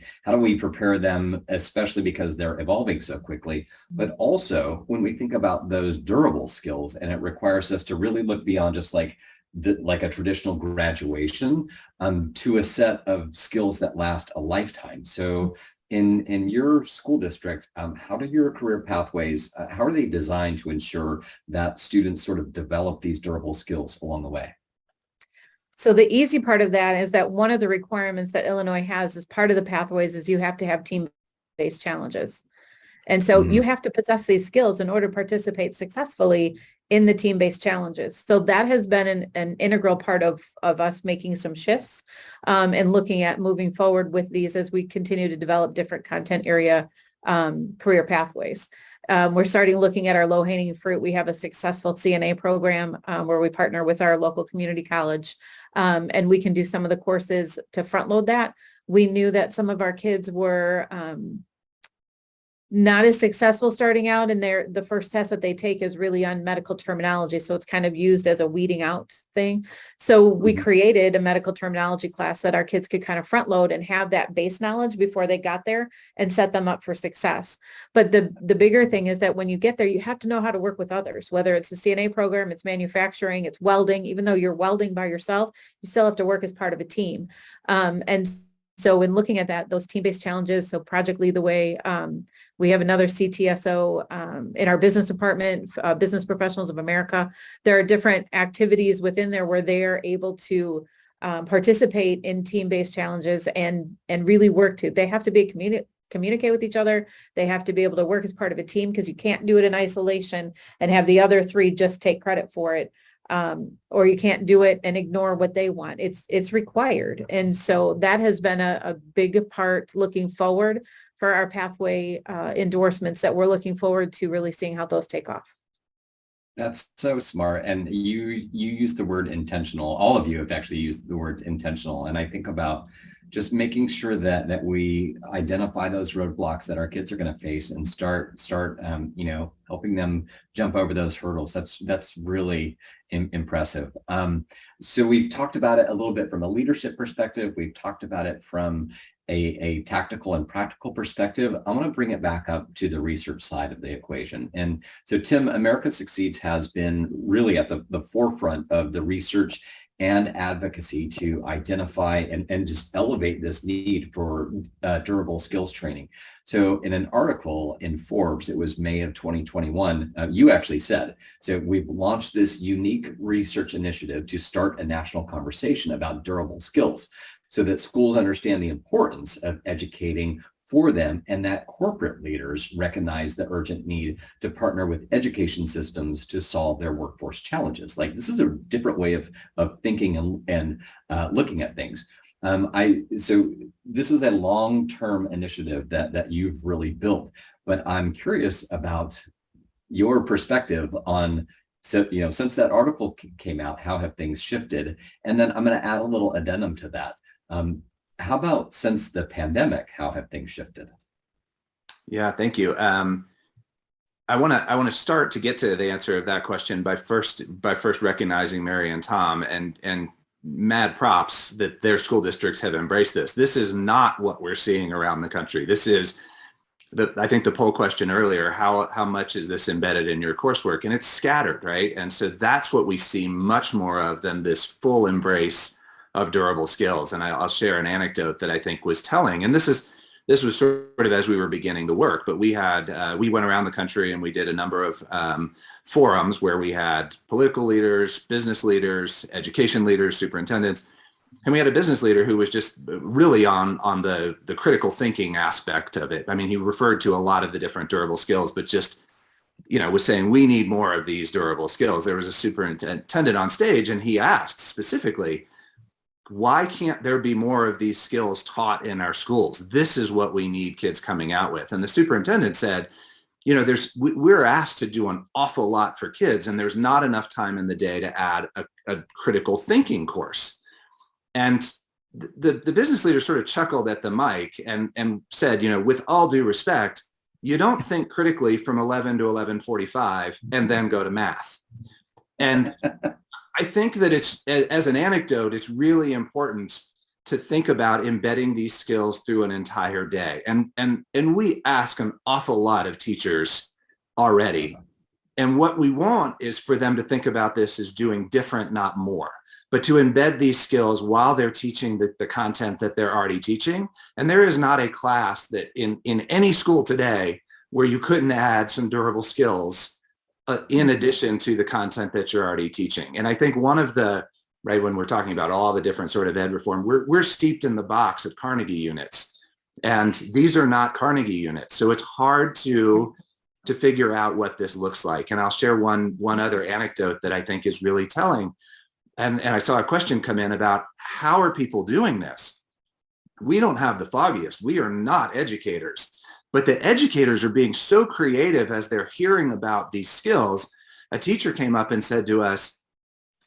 prepare them, especially because they're evolving so quickly, but also when we think about those durable skills, and it requires us to really look beyond just like a traditional graduation to a set of skills that last a lifetime. So in your school district, how do your career pathways, how are they designed to ensure that students sort of develop these durable skills along the way? So the easy part of that is that one of the requirements that Illinois has as part of the pathways is you have to have team-based challenges. And so you have to possess these skills in order to participate successfully in the team-based challenges. So that has been an integral part of us making some shifts and looking at moving forward with these as we continue to develop different content area career pathways. We're starting looking at our low-hanging fruit. We have a successful CNA program where we partner with our local community college, and we can do some of the courses to front load that. We knew that some of our kids were not as successful starting out, and the first test that they take is really on medical terminology. So it's kind of used as a weeding out thing. So we created a medical terminology class that our kids could kind of front load and have that base knowledge before they got there and set them up for success. But the bigger thing is that when you get there, you have to know how to work with others, whether it's the CNA program, it's manufacturing, it's welding. Even though you're welding by yourself, you still have to work as part of a team. And so in looking at that, those team-based challenges, so Project Lead the Way, we have another CTSO in our business department, Business Professionals of America. There are different activities within there where they're able to participate in team-based challenges and really work to. They have to be communicate with each other. They have to be able to work as part of a team, because you can't do it in isolation and have the other three just take credit for it. Or you can't do it and ignore what they want. It's required. And so that has been a big part looking forward for our pathway endorsements, that we're looking forward to really seeing how those take off. That's so smart. And you use the word intentional. All of you have actually used the word intentional. And I think about just making sure that we identify those roadblocks that our kids are going to face and start helping them jump over those hurdles. That's really impressive. So we've talked about it a little bit from a leadership perspective. We've talked about it from a tactical and practical perspective. I want to bring it back up to the research side of the equation. And so, Tim, America Succeeds has been really at the forefront of the research and advocacy to identify and just elevate this need for durable skills training. So in an article in Forbes, it was May of 2021, you actually said, so we've launched this unique research initiative to start a national conversation about durable skills so that schools understand the importance of educating for them, and that corporate leaders recognize the urgent need to partner with education systems to solve their workforce challenges. Like, this is a different way of thinking and looking at things. So this is a long-term initiative that you've really built, but I'm curious about your perspective on, so, since that article came out, how have things shifted? And then I'm going to add a little addendum to that. How about since the pandemic, how have things shifted? Yeah, thank you. I want to start to get to the answer of that question by first recognizing Mary and Tom and mad props that their school districts have embraced this. This is not what we're seeing around the country. This is I think the poll question earlier, how much is this embedded in your coursework? And it's scattered, right? And so that's what we see much more of than this full embrace of durable skills. And I'll share an anecdote that I think was telling. And this was sort of as we were beginning the work, but we went around the country and we did a number of forums where we had political leaders, business leaders, education leaders, superintendents. And we had a business leader who was just really on the critical thinking aspect of it. I mean, he referred to a lot of the different durable skills, but just, was saying we need more of these durable skills. There was a superintendent on stage and he asked specifically, why can't there be more of these skills taught in our schools? This is what we need kids coming out with. And the superintendent said, we're asked to do an awful lot for kids, and there's not enough time in the day to add a critical thinking course. And the business leader sort of chuckled at the mic and said, with all due respect, you don't think critically from 11 to 11:45 and then go to math. And I think that as an anecdote, it's really important to think about embedding these skills through an entire day. And we ask an awful lot of teachers already. And what we want is for them to think about this as doing different, not more, but to embed these skills while they're teaching the content that they're already teaching. And there is not a class that in any school today where you couldn't add some durable skills in addition to the content that you're already teaching. And I think one of when we're talking about all the different sort of ed reform, we're steeped in the box of Carnegie units. And these are not Carnegie units. So it's hard to figure out what this looks like. And I'll share one other anecdote that I think is really telling. And I saw a question come in about how are people doing this? We don't have the foggiest. We are not educators. But the educators are being so creative as they're hearing about these skills. A teacher came up and said to us,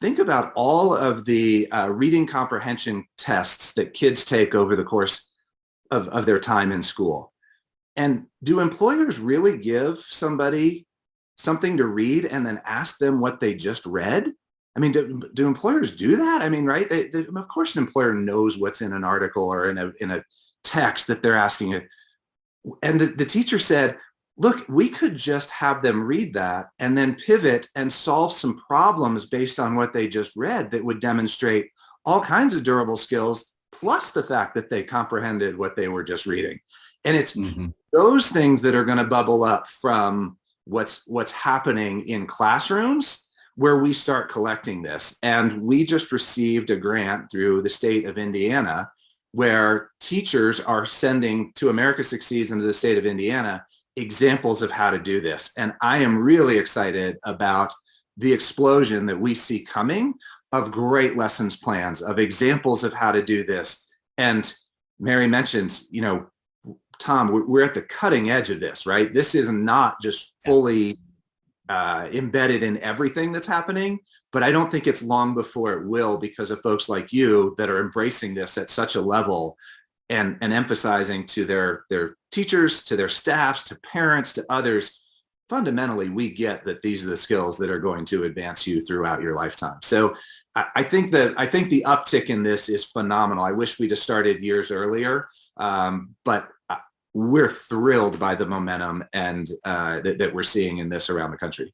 think about all of the reading comprehension tests that kids take over the course of their time in school. And do employers really give somebody something to read and then ask them what they just read? I mean, do employers do that? I mean, right? Of course, an employer knows what's in an article or in a text that they're asking it. And the teacher said, look, we could just have them read that and then pivot and solve some problems based on what they just read that would demonstrate all kinds of durable skills, plus the fact that they comprehended what they were just reading. And it's those things that are going to bubble up from what's happening in classrooms where we start collecting this. And we just received a grant through the state of Indiana where teachers are sending to America Succeeds into the state of Indiana examples of how to do this. And I am really excited about the explosion that we see coming of great lessons plans, of examples of how to do this. And Mary mentioned, Tom, we're at the cutting edge of this, right? This is not just fully embedded in everything that's happening, but I don't think it's long before it will because of folks like you that are embracing this at such a level and emphasizing to their teachers, to their staffs, to parents, to others. Fundamentally, we get that these are the skills that are going to advance you throughout your lifetime. So I think the uptick in this is phenomenal. I wish we'd have started years earlier, but we're thrilled by the momentum and that we're seeing in this around the country.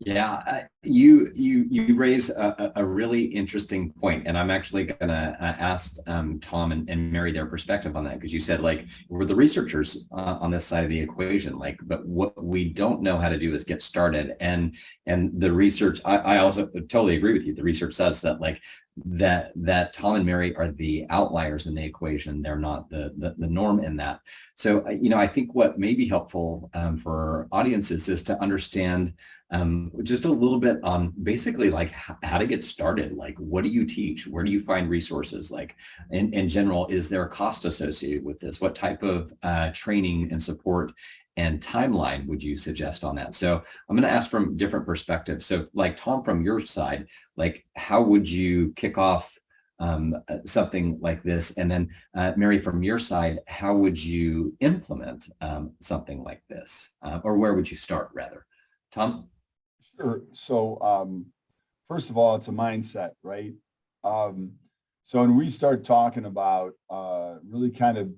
Yeah, you raise a really interesting point, and I'm actually gonna ask Tom and Mary their perspective on that, because you said like we're the researchers on this side of the equation, like, but what we don't know how to do is get started, and the research. I also totally agree with you. The research says that like that Tom and Mary are the outliers in the equation. They're not the norm in that. So I think what may be helpful for audiences is to understand just a little bit on basically like how to get started. Like, what do you teach? Where do you find resources? Like in general, is there a cost associated with this? What type of training and support and timeline would you suggest on that? So I'm going to ask from different perspectives. So like Tom, from your side, like how would you kick off something like this? And then Mary, from your side, how would you implement something like this? Or where would you start rather? Tom? Sure. So first of all, it's a mindset, right? So when we start talking about really kind of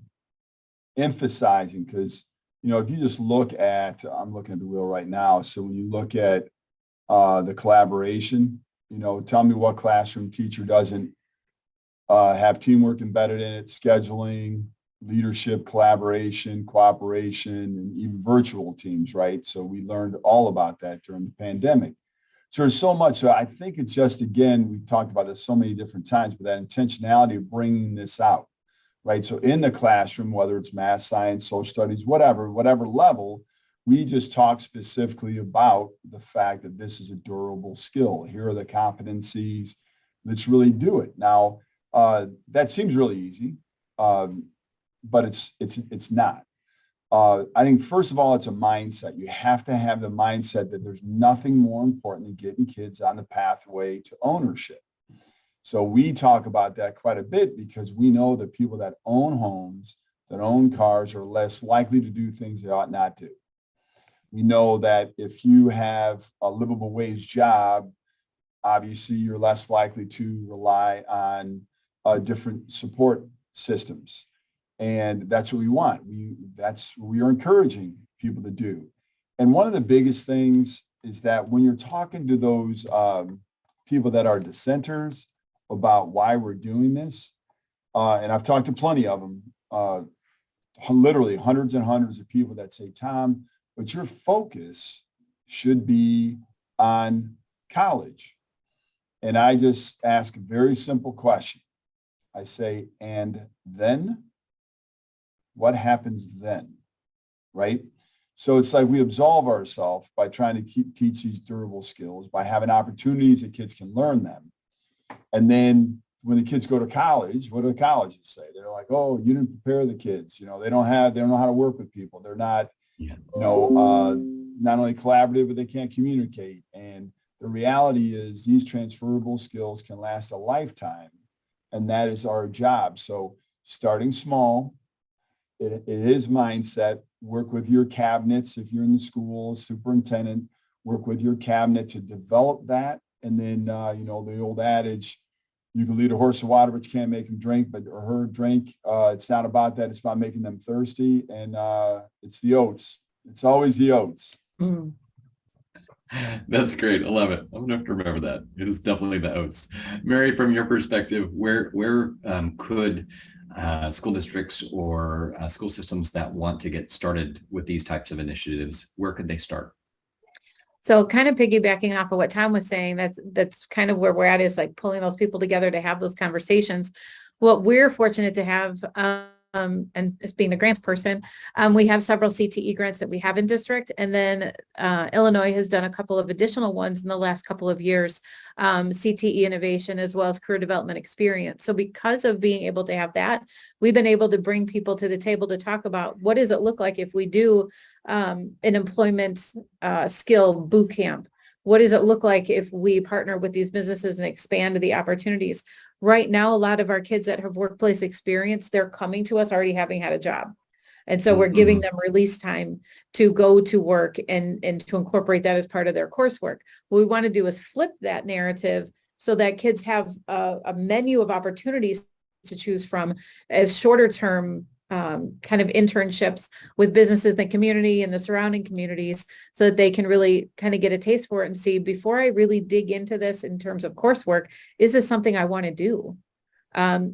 emphasizing, because if you just look at, I'm looking at the wheel right now. So when you look at the collaboration, tell me what classroom teacher doesn't have teamwork embedded in it, scheduling, leadership, collaboration, cooperation, and even virtual teams, right? So we learned all about that during the pandemic. So there's so much. I think it's just, again, we've talked about this so many different times, but that intentionality of bringing this out, right? So in the classroom, whether it's math, science, social studies, whatever level, we just talk specifically about the fact that this is a durable skill. Here are the competencies. Let's really do it. Now, that seems really easy, but it's not. I think, first of all, it's a mindset. You have to have the mindset that there's nothing more important than getting kids on the pathway to ownership. So we talk about that quite a bit because we know that people that own homes, that own cars, are less likely to do things they ought not to. We know that if you have a livable wage job, obviously you're less likely to rely on different support systems. And that's what we want. That's what we are encouraging people to do. And one of the biggest things is that when you're talking to those people that are dissenters about why we're doing this, and I've talked to plenty of them, literally hundreds and hundreds of people that say, Tom, but your focus should be on college. And I just ask a very simple question. I say, and then? What happens then, right? So it's like we absolve ourselves by trying to teach these durable skills, by having opportunities that kids can learn them. And then when the kids go to college, what do the colleges say? They're like, oh, you didn't prepare the kids. You know, they don't know how to work with people. They're not, not only collaborative, but they can't communicate. And the reality is these transferable skills can last a lifetime. And that is our job. So starting small, it is mindset. Work with your cabinets. If you're in the school, superintendent, work with your cabinet to develop that. And then, the old adage, you can lead a horse to water, but you can't make him drink, or her drink. It's not about that. It's about making them thirsty. And it's the oats. It's always the oats. Mm. That's great. I love it. I'm going to have to remember that. It is definitely the oats. Mary, from your perspective, where could school districts or school systems that want to get started with these types of initiatives, where could they start? So kind of piggybacking off of what Tom was saying, that's kind of where we're at, is like pulling those people together to have those conversations. What we're fortunate to have, and as being the grants person, we have several CTE grants that we have in district. And then Illinois has done a couple of additional ones in the last couple of years, CTE innovation, as well as career development experience. So because of being able to have that, we've been able to bring people to the table to talk about what does it look like if we do an employment skill boot camp? What does it look like if we partner with these businesses and expand the opportunities? Right now, a lot of our kids that have workplace experience, they're coming to us already having had a job. And so we're giving them release time to go to work and to incorporate that as part of their coursework. What we want to do is flip that narrative so that kids have a menu of opportunities to choose from as shorter term kind of internships with businesses in the community and the surrounding communities, so that they can really kind of get a taste for it and see, before I really dig into this in terms of coursework, is this something I want to do?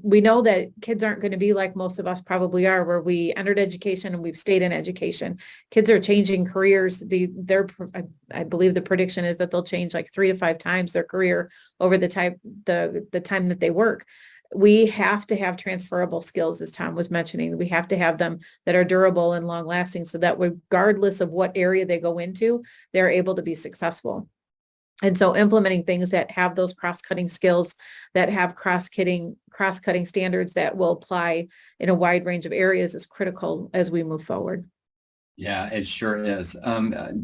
We know that kids aren't going to be like most of us probably are, where we entered education and we've stayed in education. Kids are changing careers. I believe the prediction is that they'll change like 3 to 5 times their career over the time that they work. We have to have transferable skills, as Tom was mentioning. We have to have them that are durable and long lasting, so that regardless of what area they go into, they're able to be successful. And so implementing things that have those cross-cutting skills, that have cross-cutting standards that will apply in a wide range of areas, is critical as we move forward. Yeah, it sure is.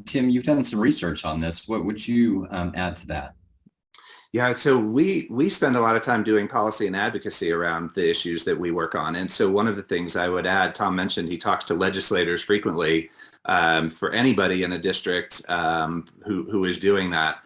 Tim, you've done some research on this. What would you add to that? Yeah, so we spend a lot of time doing policy and advocacy around the issues that we work on. And so one of the things I would add, Tom mentioned he talks to legislators frequently. For anybody in a district who is doing that,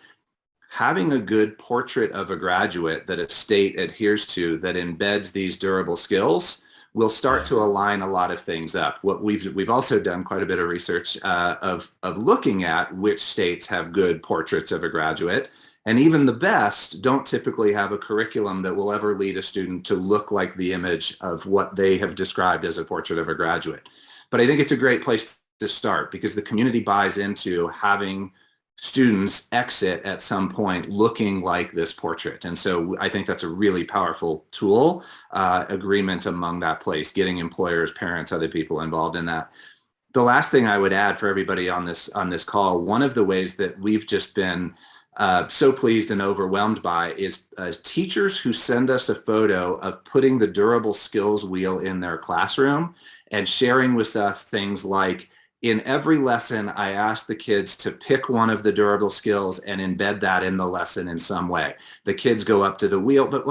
having a good portrait of a graduate that a state adheres to, that embeds these durable skills, will start to align a lot of things up. What we've also done quite a bit of research of looking at which states have good portraits of a graduate. And even the best don't typically have a curriculum that will ever lead a student to look like the image of what they have described as a portrait of a graduate. But I think it's a great place to start, because the community buys into having students exit at some point looking like this portrait. And so I think that's a really powerful tool, agreement among that place, getting employers, parents, other people involved in that. The last thing I would add for everybody on this call, one of the ways that we've just been so pleased and overwhelmed by is teachers who send us a photo of putting the durable skills wheel in their classroom and sharing with us things like, in every lesson, I ask the kids to pick one of the durable skills and embed that in the lesson in some way. The kids go up to the wheel, but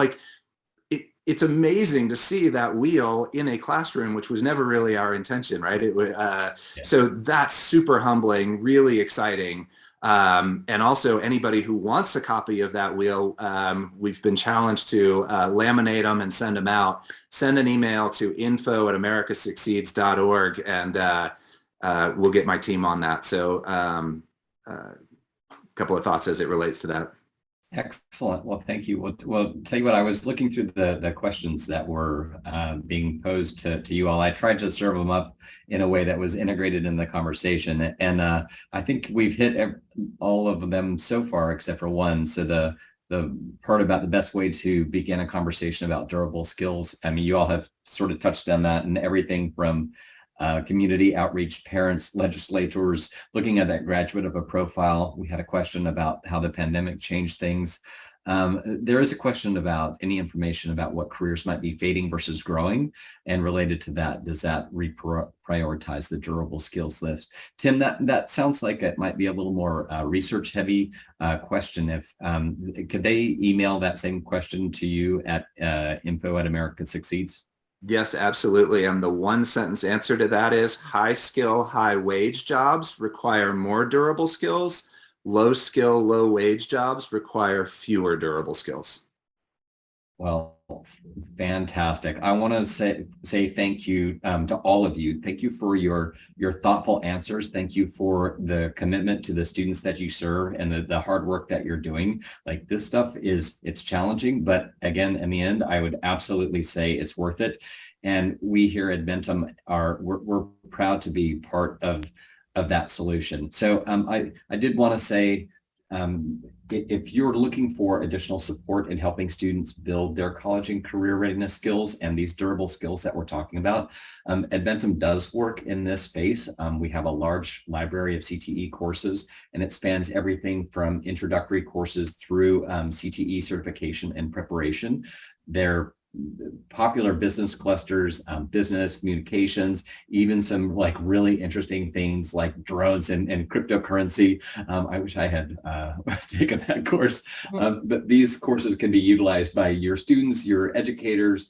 it's amazing to see that wheel in a classroom, which was never really our intention, right? So that's super humbling, really exciting. And also anybody who wants a copy of that wheel, we've been challenged to laminate them and send them out. Send an email to info@americasucceeds.org and we'll get my team on that. So a couple of thoughts as it relates to that. Excellent. Well, thank you. Well, tell you what, I was looking through the questions that were being posed to you all. I tried to serve them up in a way that was integrated in the conversation. And I think we've hit all of them so far, except for one. So the part about the best way to begin a conversation about durable skills, I mean, you all have sort of touched on that, and everything from community outreach, parents, legislators, looking at that graduate of a profile. We had a question about how the pandemic changed things. There is a question about any information about what careers might be fading versus growing, and related to that, does that prioritize the durable skills list? Tim, that sounds like it might be a little more research heavy question. If could they email that same question to you at info@America Succeeds? Yes, absolutely. And the one sentence answer to that is high skill, high wage jobs require more durable skills. Low skill, low wage jobs require fewer durable skills. Well, fantastic. I want to say thank you to all of you. Thank you for your thoughtful answers. Thank you for the commitment to the students that you serve and the hard work that you're doing. Like, this stuff it's challenging, but again, in the end, I would absolutely say it's worth it. And we here at Adventum we're proud to be part of that solution. So I did want to say, if you're looking for additional support in helping students build their college and career readiness skills and these durable skills that we're talking about, Adventum does work in this space. We have a large library of CTE courses, and it spans everything from introductory courses through CTE certification and preparation. They're popular business clusters, business communications, even some like really interesting things like drones and cryptocurrency. I wish I had taken that course, but these courses can be utilized by your students, your educators,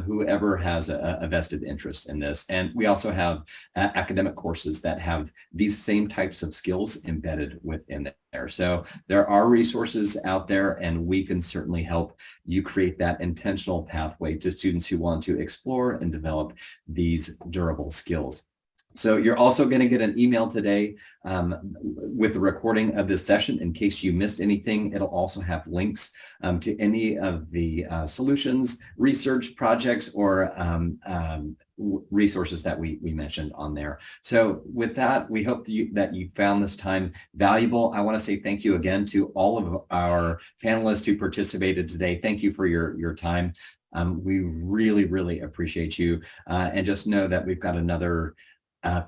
whoever has a vested interest in this. And we also have academic courses that have these same types of skills embedded within there. So there are resources out there, and we can certainly help you create that intentional pathway to students who want to explore and develop these durable skills. So you're also going to get an email today with the recording of this session. In case you missed anything, it'll also have links to any of the solutions, research projects, or resources that we mentioned on there. So with that, we hope that you found this time valuable. I want to say thank you again to all of our panelists who participated today. Thank you for your time. We really, really appreciate you. And just know that we've got another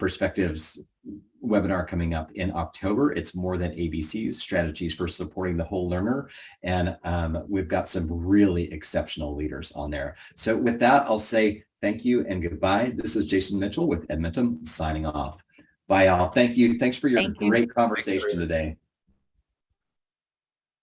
Perspectives webinar coming up in October. It's more than ABCs, strategies for supporting the whole learner. And we've got some really exceptional leaders on there. So with that, I'll say thank you and goodbye. This is Jason Mitchell with Adventum signing off. Bye, all. Thank you. Thanks for your great conversation today.